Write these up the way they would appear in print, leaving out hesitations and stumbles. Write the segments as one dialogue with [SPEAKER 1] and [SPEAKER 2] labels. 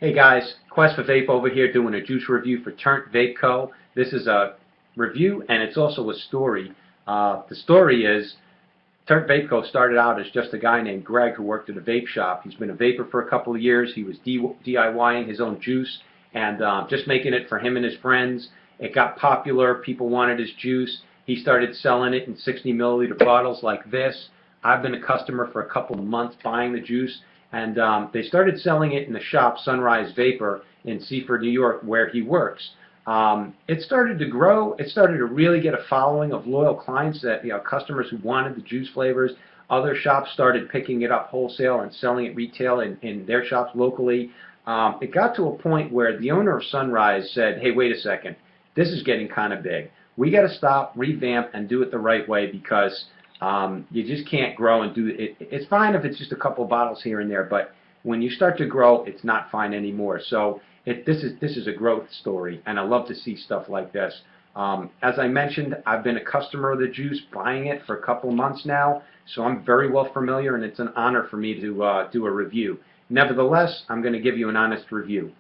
[SPEAKER 1] Hey guys, Quest for Vape over here doing a juice review for Turnt Vape Co. This is a review and it's also a story. The story is Turnt Vape Co. started out as just a guy named Greg who worked at a vape shop. He's been a vapor for a couple of years. He was DIYing his own juice and just making it for him and his friends. It got popular. People wanted his juice. He started selling it in 60 milliliter bottles like this. I've been a customer for a couple of months buying the juice. And they started selling it in the shop, Sunrise Vapor, in Seaford, New York, where he works. It started to grow. It started to really get a following of loyal clients, that customers who wanted the juice flavors. Other shops started picking it up wholesale and selling it retail in their shops locally. It got to a point where the owner of Sunrise said, "Hey, wait a second. This is getting kind of big. We got to stop, revamp, and do it the right way because you just can't grow and do it. It's fine if it's just a couple of bottles here and there, but when you start to grow, it's not fine anymore." So this is a growth story, and I love to see stuff like this. As I mentioned, I've been a customer of the juice, buying it for a couple of months now, so I'm very well familiar, and it's an honor for me to do a review. Nevertheless, I'm going to give you an honest review.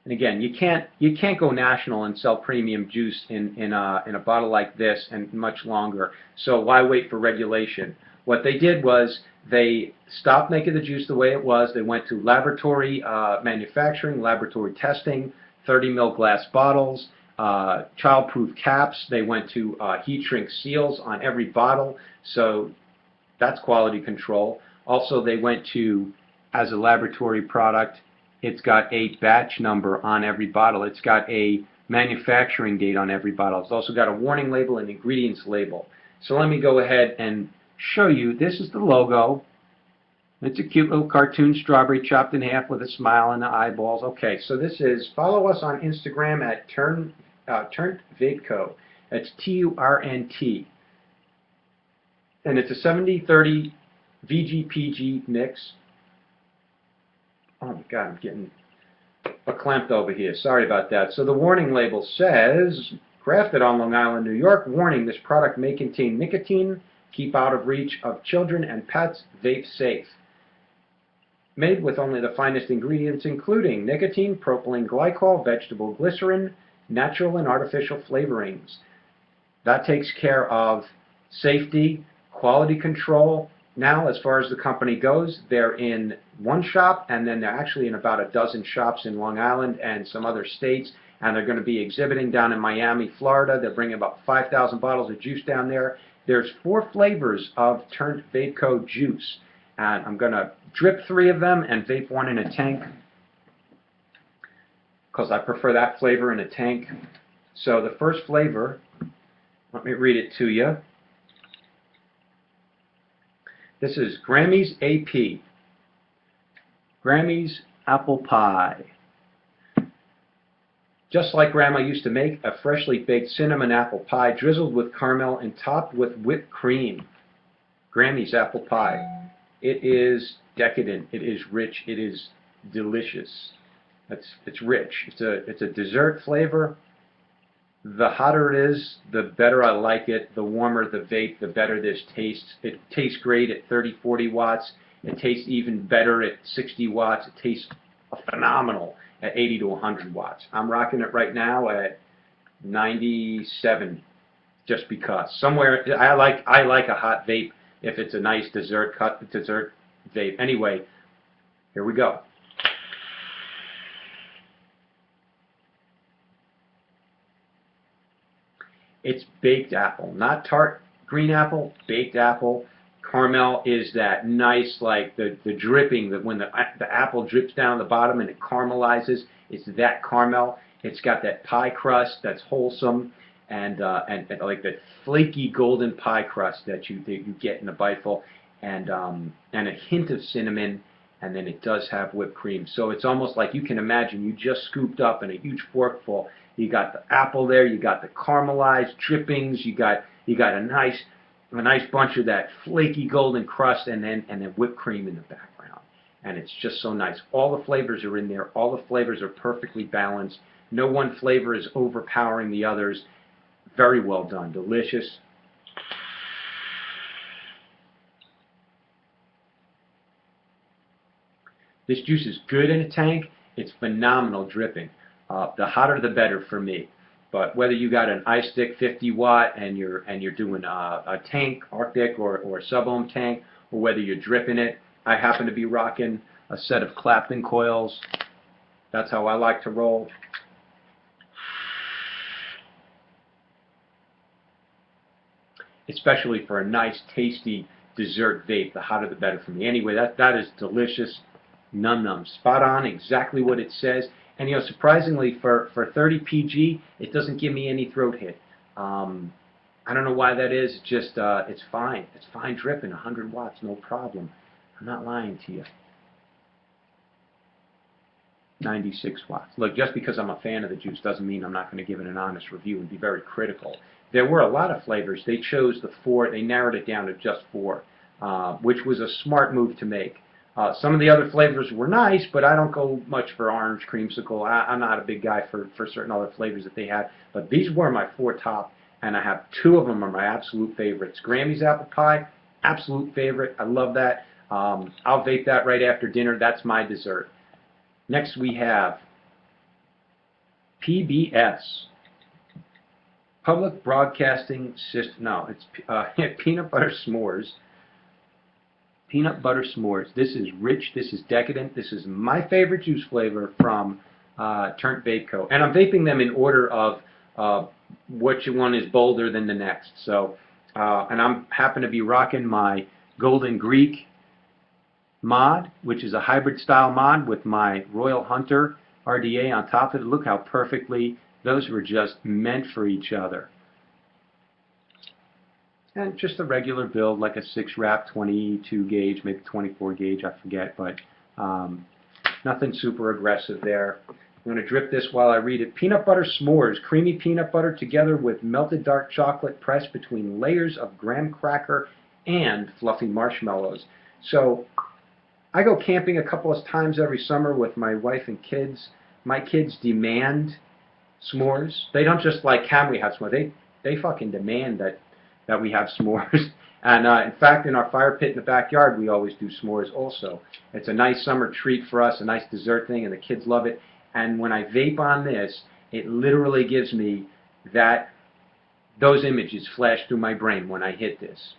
[SPEAKER 1] And again, you can't go national and sell premium juice in a bottle like this and much longer. So why wait for regulation? What they did was they stopped making the juice the way it was. They went to laboratory manufacturing, laboratory testing, 30 ml glass bottles, child-proof caps. They went to heat shrink seals on every bottle. So that's quality control. Also, they went to, as a laboratory product, it's got a batch number on every bottle. It's got a manufacturing date on every bottle. It's also got a warning label and ingredients label. So let me go ahead and show you. This is the logo. It's a cute little cartoon strawberry chopped in half with a smile and the eyeballs. Okay, so this is, follow us on Instagram at Turnt Vape Co. That's T-U-R-N-T. And it's a 70-30 VG-PG mix. Oh my God, I'm getting clamped over here. Sorry about that. So the warning label says, crafted on Long Island, New York, warning, this product may contain nicotine. Keep out of reach of children and pets. Vape safe. Made with only the finest ingredients, including nicotine, propylene glycol, vegetable glycerin, natural and artificial flavorings. That takes care of safety, quality control. Now, as far as the company goes, they're in one shop, and then they're actually in about a dozen shops in Long Island and some other states, and they're going to be exhibiting down in Miami, Florida. They're bringing about 5,000 bottles of juice down there. There's 4 flavors of Turnt Vape Co. juice, and I'm going to drip 3 of them and vape 1 in a tank because I prefer that flavor in a tank. So the first flavor, let me read it to you. This is Grammy's AP. Grammy's Apple Pie. Just like Grandma used to make, a freshly baked cinnamon apple pie drizzled with caramel and topped with whipped cream. Grammy's Apple Pie. It is decadent. It is rich. It is delicious. It's rich. It's a dessert flavor. The hotter it is, the better I like it. The warmer the vape, the better this tastes. It tastes great at 30-40 watts. It tastes even better at 60 watts. It tastes phenomenal at 80 to 100 watts. I'm rocking it right now at 97, just because. Somewhere I like a hot vape if it's a nice dessert vape. Anyway, here we go. It's baked apple, not tart green apple, baked apple. Caramel is that nice, like the dripping, that when the apple drips down the bottom and it caramelizes, it's that caramel. It's got that pie crust that's wholesome, and like that flaky golden pie crust that you get in a biteful, and a hint of cinnamon, and then it does have whipped cream. So it's almost like you can imagine you just scooped up in a huge forkful. You got the apple there, you got the caramelized drippings, you got a nice bunch of that flaky golden crust, and then whipped cream in the background. And it's just so nice. All the flavors are in there. All the flavors are perfectly balanced. No one flavor is overpowering the others. Very well done. Delicious. This juice is good in a tank. It's phenomenal dripping. The hotter the better for me. But whether you got an iStick 50 watt and you're doing a tank, Arctic or a sub-ohm tank, or whether you're dripping it, I happen to be rocking a set of Clapton coils. That's how I like to roll. Especially for a nice, tasty dessert vape, the hotter the better for me. Anyway, that is delicious. Num num, spot on, exactly what it says. And surprisingly, for 30 PG, it doesn't give me any throat hit. I don't know why that is. It's just it's fine. It's fine dripping, 100 watts, no problem. I'm not lying to you. 96 watts. Look, just because I'm a fan of the juice doesn't mean I'm not going to give it an honest review and be very critical. There were a lot of flavors. They chose the 4. They narrowed it down to just 4, which was a smart move to make. Some of the other flavors were nice, but I don't go much for orange creamsicle. I'm not a big guy for certain other flavors that they had. But these were my 4 top, and I have 2 of them are my absolute favorites. Grammy's apple pie, absolute favorite. I love that. I'll vape that right after dinner. That's my dessert. Next we have PBS. Public Broadcasting System. No, it's peanut butter s'mores. Peanut butter s'mores. This is rich. This is decadent. This is my favorite juice flavor from Turnt Vape Co. And I'm vaping them in order of which one is bolder than the next. So, and I'm happen to be rocking my Golden Greek mod, which is a hybrid style mod with my Royal Hunter RDA on top of it. Look how perfectly those were just meant for each other. And just a regular build, like a 6-wrap, 22 gauge, maybe 24 gauge, I forget, but nothing super aggressive there. I'm going to drip this while I read it. Peanut butter s'mores, creamy peanut butter together with melted dark chocolate pressed between layers of graham cracker and fluffy marshmallows. So I go camping a couple of times every summer with my wife and kids. My kids demand s'mores. They don't just like, can we have s'mores? They fucking demand that we have s'mores. And in fact, in our fire pit in the backyard, we always do s'mores also. It's a nice summer treat for us, a nice dessert thing, and the kids love it. And when I vape on this, it literally gives me those images flash through my brain when I hit this.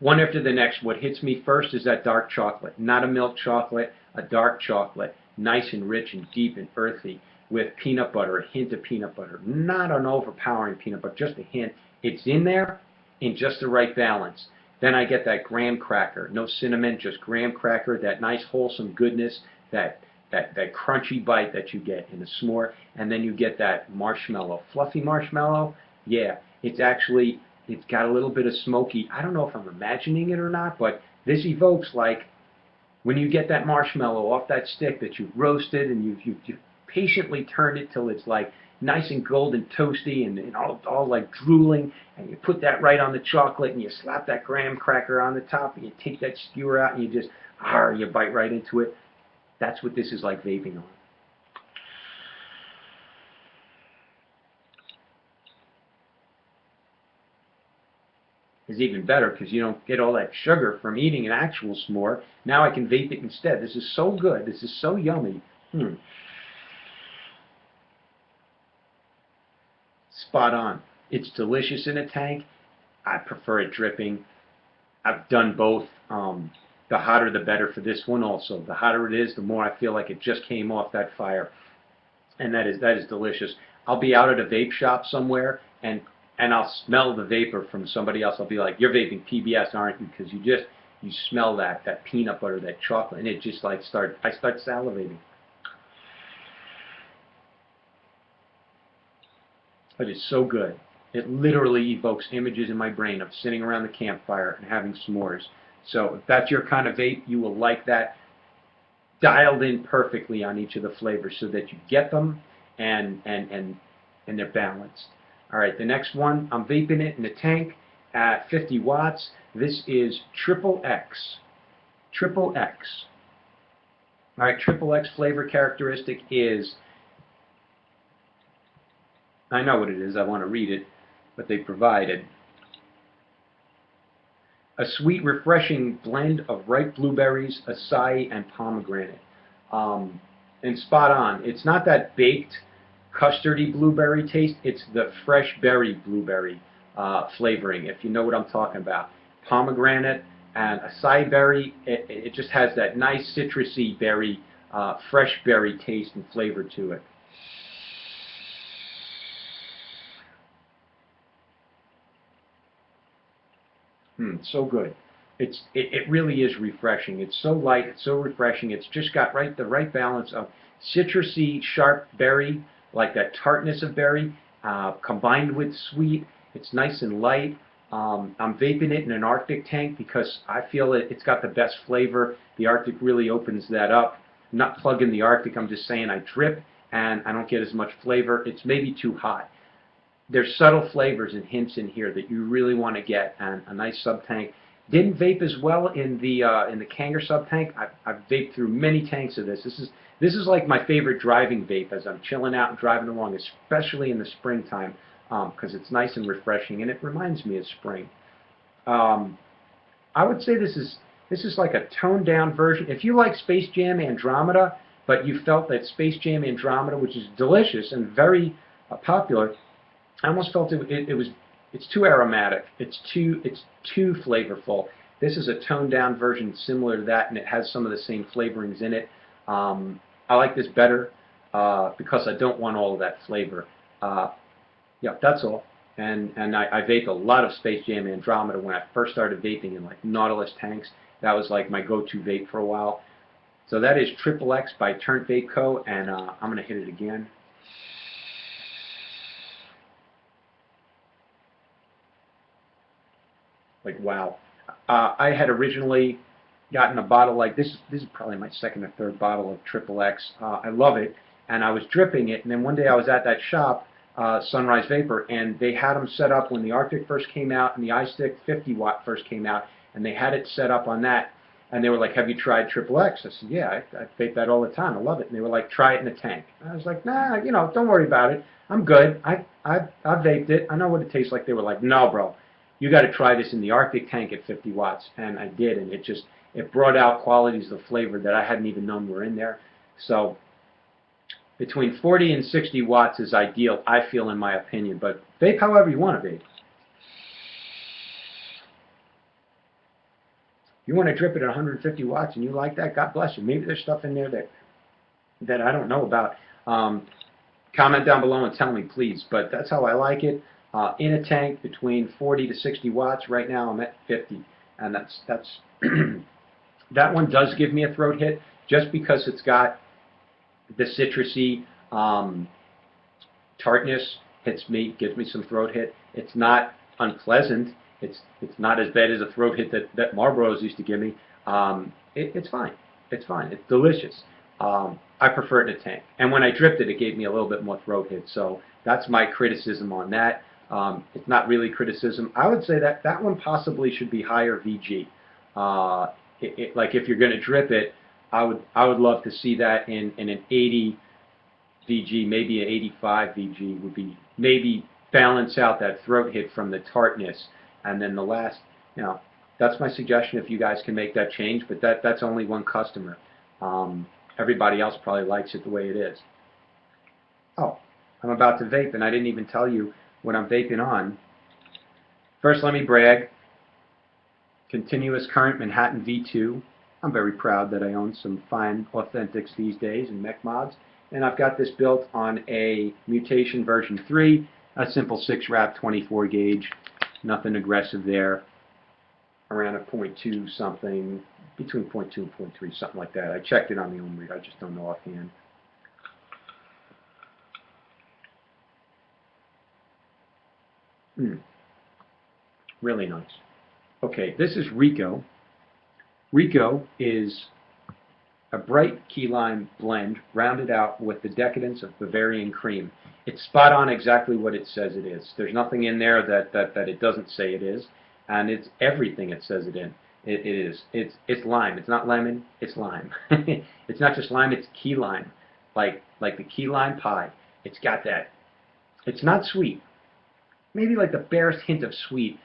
[SPEAKER 1] One after the next, what hits me first is that dark chocolate. Not a milk chocolate, a dark chocolate. Nice and rich and deep and earthy with peanut butter, a hint of peanut butter. Not an overpowering peanut butter, just a hint. It's in there in just the right balance. Then I get that graham cracker. No cinnamon, just graham cracker, that nice wholesome goodness, that crunchy bite that you get in a s'more. And then you get that marshmallow. Fluffy marshmallow, yeah, it's got a little bit of smoky. I don't know if I'm imagining it or not, but this evokes like when you get that marshmallow off that stick that you've roasted and you've patiently turned it till it's like nice and golden toasty and all like drooling, and you put that right on the chocolate and you slap that graham cracker on the top and you take that skewer out and you just, you bite right into it. That's what this is like vaping on. Is even better because you don't get all that sugar from eating an actual s'more. Now I can vape it instead. This is so good. This is so yummy. Spot on. It's delicious in a tank. I prefer it dripping. I've done both. The hotter the better for this one also. The hotter it is, the more I feel like it just came off that fire. And that is delicious. I'll be out at a vape shop somewhere and I'll smell the vapor from somebody else. I'll be like, you're vaping PBS, aren't you? Because you smell that peanut butter, that chocolate, and it just like I start salivating. But it's so good. It literally evokes images in my brain of sitting around the campfire and having s'mores. So if that's your kind of vape, you will like that. Dialed in perfectly on each of the flavors so that you get them and they're balanced. All right, the next one, I'm vaping it in a tank at 50 watts. This is Triple X. Triple X. All right, Triple X flavor characteristic is, I know what it is, I want to read it. what they provided. A sweet, refreshing blend of ripe blueberries, acai, and pomegranate. And spot on. It's not that baked, custardy blueberry taste. It's the fresh berry blueberry flavoring, if you know what I'm talking about. Pomegranate and acai berry, it just has that nice citrusy berry, fresh berry taste and flavor to it. So good. It really is refreshing. It's so light, it's so refreshing. It's just got the right balance of citrusy, sharp berry, like that tartness of berry, combined with sweet. It's nice and light. I'm vaping it in an Arctic tank because I feel it's got the best flavor. The Arctic really opens that up. I'm not plugging the Arctic. I'm just saying I drip and I don't get as much flavor. It's maybe too hot. There's subtle flavors and hints in here that you really want to get, and a nice sub tank. Didn't vape as well in the Kanger sub tank. I've vaped through many tanks of this. This is like my favorite driving vape as I'm chilling out and driving along, especially in the springtime, because it's nice and refreshing and it reminds me of spring. I would say this is like a toned down version. If you like Space Jam Andromeda, but you felt that Space Jam Andromeda, which is delicious and very popular, I almost felt it's too aromatic. It's too flavorful. This is a toned down version similar to that, and it has some of the same flavorings in it. I like this better because I don't want all of that flavor. Yeah, that's all. And I vaped a lot of Space Jam Andromeda when I first started vaping in like Nautilus tanks. That was like my go-to vape for a while. So that is X by Turnt Vape Co. And I'm going to hit it again. Like, wow. I had originally gotten a bottle like this. This is probably my second or third bottle of X. I love it. And I was dripping it. And then one day I was at that shop, Sunrise Vapor, and they had them set up when the Arctic first came out and the iStick 50 watt first came out. And they had it set up on that. And they were like, have you tried X? I said, yeah, I vape that all the time. I love it. And they were like, try it in a tank. And I was like, nah, don't worry about it. I'm good. I vaped it. I know what it tastes like. They were like, no, bro. You got to try this in the Arctic tank at 50 watts, and I did, and it brought out qualities of flavor that I hadn't even known were in there. So between 40 and 60 watts is ideal, I feel, in my opinion, but vape however you want to vape. You want to drip it at 150 watts and you like that, God bless you. Maybe there's stuff in there that I don't know about. Comment down below and tell me, please, but that's how I like it. In a tank between 40 to 60 watts. Right now I'm at 50, and that's that one does give me a throat hit just because it's got the citrusy tartness. Gives me some throat hit. It's not unpleasant. It's not as bad as a throat hit that Marlboros used to give me. It's fine. It's fine. It's delicious. I prefer it in a tank, and when I dripped it, it gave me a little bit more throat hit. So that's my criticism on that. It's not really criticism. I would say that one possibly should be higher VG. Like if you're going to drip it, I would love to see that in an 80 VG, maybe an 85 VG would be maybe balance out that throat hit from the tartness. And then the last, that's my suggestion if you guys can make that change. But that's only one customer. Everybody else probably likes it the way it is. Oh, I'm about to vape, and I didn't even tell you what I'm vaping on. First, let me brag. Continuous current Manhattan V2. I'm very proud that I own some fine authentics these days and mech mods. And I've got this built on a Mutation version 3, a simple 6-wrap 24 gauge. Nothing aggressive there. Around a 0.2 something, between 0.2 and 0.3, something like that. I checked it on the ohm read, I just don't know offhand. Really nice. Okay, this is Rico. Rico is a bright key lime blend rounded out with the decadence of Bavarian cream. It's spot on exactly what it says it is. There's nothing in there that it doesn't say it is, and it's everything it says it is. It's lime. It's not lemon. It's lime. It's not just lime. It's key lime, like the key lime pie. It's got that. It's not sweet. maybe like the barest hint of sweet,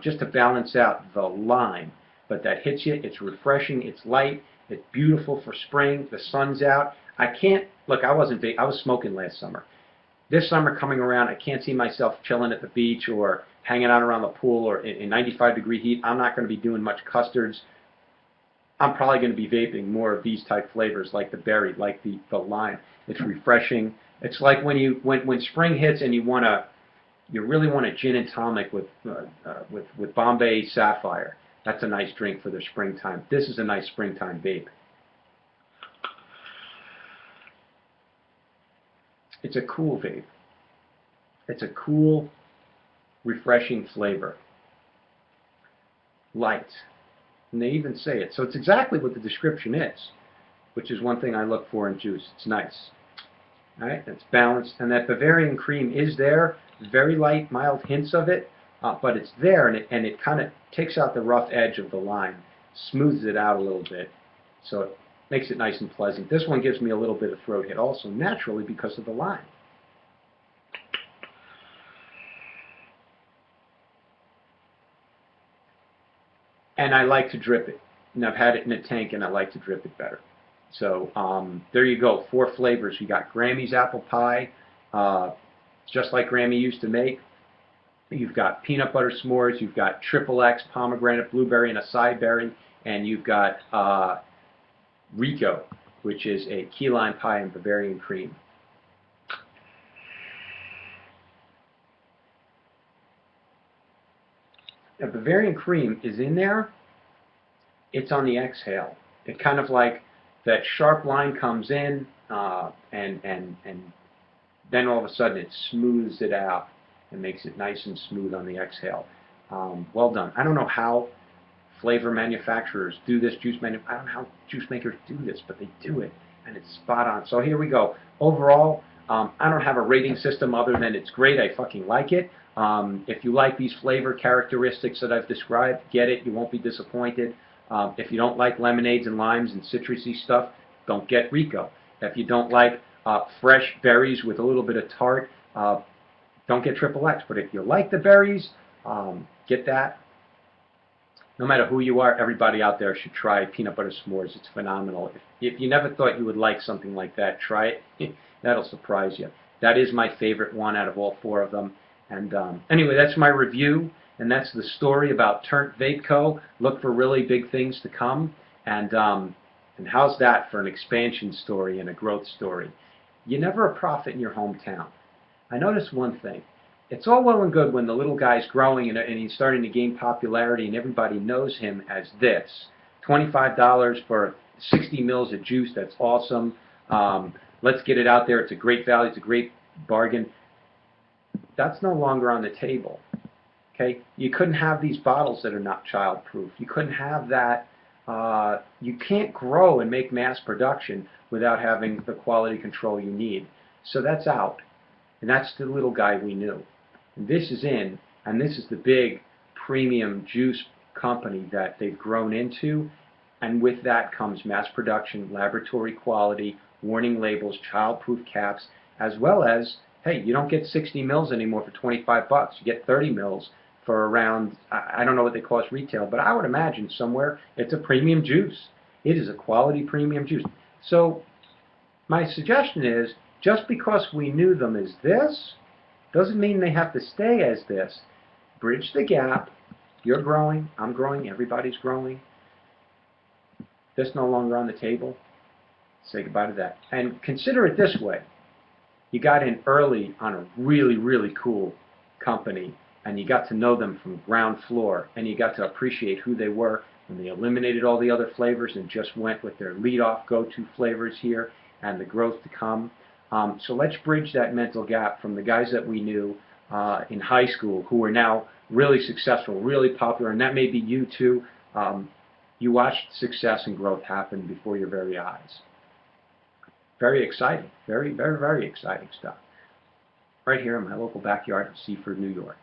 [SPEAKER 1] just to balance out the lime. But that hits you. It's refreshing. It's light. It's beautiful for spring. The sun's out. I can't look. I was smoking last summer. This summer coming around, I can't see myself chilling at the beach or hanging out around the pool or in 95-degree heat. I'm not going to be doing much custards. I'm probably going to be vaping more of these type flavors, like the berry, like the lime. It's refreshing. It's like when spring hits and you really want a gin and tonic with Bombay Sapphire. That's a nice drink for the springtime. This is a nice springtime vape. It's a cool vape. It's a cool, refreshing flavor. Light. And they even say it. So it's exactly what the description is, which is one thing I look for in juice. It's nice. All right? It's balanced. And that Bavarian cream is there. Very light, mild hints of it. But it's there, and it kind of takes out the rough edge of the lime. Smooths it out a little bit. So it makes it nice and pleasant. This one gives me a little bit of throat hit also, naturally, because of the lime. And I like to drip it. And I've had it in a tank, and I like to drip it better. So there you go. 4 flavors. You got Grammy's apple pie, just like Grammy used to make. You've got peanut butter s'mores. You've got XXX, pomegranate, blueberry, and acai berry. And you've got Rico, which is a key lime pie and Bavarian cream. Now, Bavarian cream is in there. It's on the exhale. It kind of like that sharp line comes in, and then all of a sudden it smooths it out and makes it nice and smooth on the exhale. Well done. I don't know how flavor manufacturers do this. I don't know how juice makers do this, but they do it, and it's spot on. So here we go. Overall, I don't have a rating system other than it's great. I fucking like it. If you like these flavor characteristics that I've described, get it. You won't be disappointed. If you don't like lemonades and limes and citrusy stuff, don't get Rico. If you don't like fresh berries with a little bit of tart, don't get XXX. But if you like the berries, get that. No matter who you are, everybody out there should try peanut butter s'mores. It's phenomenal. If you never thought you would like something like that, try it. That'll surprise you. That is my favorite one out of all 4 of them. And anyway, that's my review, and that's the story about Turnt Vape Co. Look for really big things to come. And how's that for an expansion story and a growth story? You're never a prophet in your hometown. I noticed one thing. It's all well and good when the little guy's growing and he's starting to gain popularity and everybody knows him as this. $25 for 60 mils of juice, that's awesome. Let's get it out there. It's a great value. It's a great bargain. That's no longer on the table. Okay? You couldn't have these bottles that are not child-proof. You couldn't have that. You can't grow and make mass production without having the quality control you need. So that's out. And that's the little guy we knew. And this is in, and this is the big premium juice company that they've grown into. And with that comes mass production, laboratory quality, warning labels, child-proof caps, as well as, hey, you don't get 60 mils anymore for 25 bucks. You get 30 mils for around, I don't know what they cost retail, but I would imagine somewhere it's a premium juice. It is a quality premium juice. So my suggestion is, just because we knew them as this, doesn't mean they have to stay as this. Bridge the gap. You're growing, I'm growing, everybody's growing. This no longer on the table. Say goodbye to that. And consider it this way. You got in early on a really, really cool company, and you got to know them from ground floor, and you got to appreciate who they were when they eliminated all the other flavors and just went with their lead-off go-to flavors here and the growth to come. So let's bridge that mental gap from the guys that we knew in high school who are now really successful, really popular, and that may be you too. You watched success and growth happen before your very eyes. Very exciting. Very, very, very exciting stuff. Right here in my local backyard of Seaford, New York.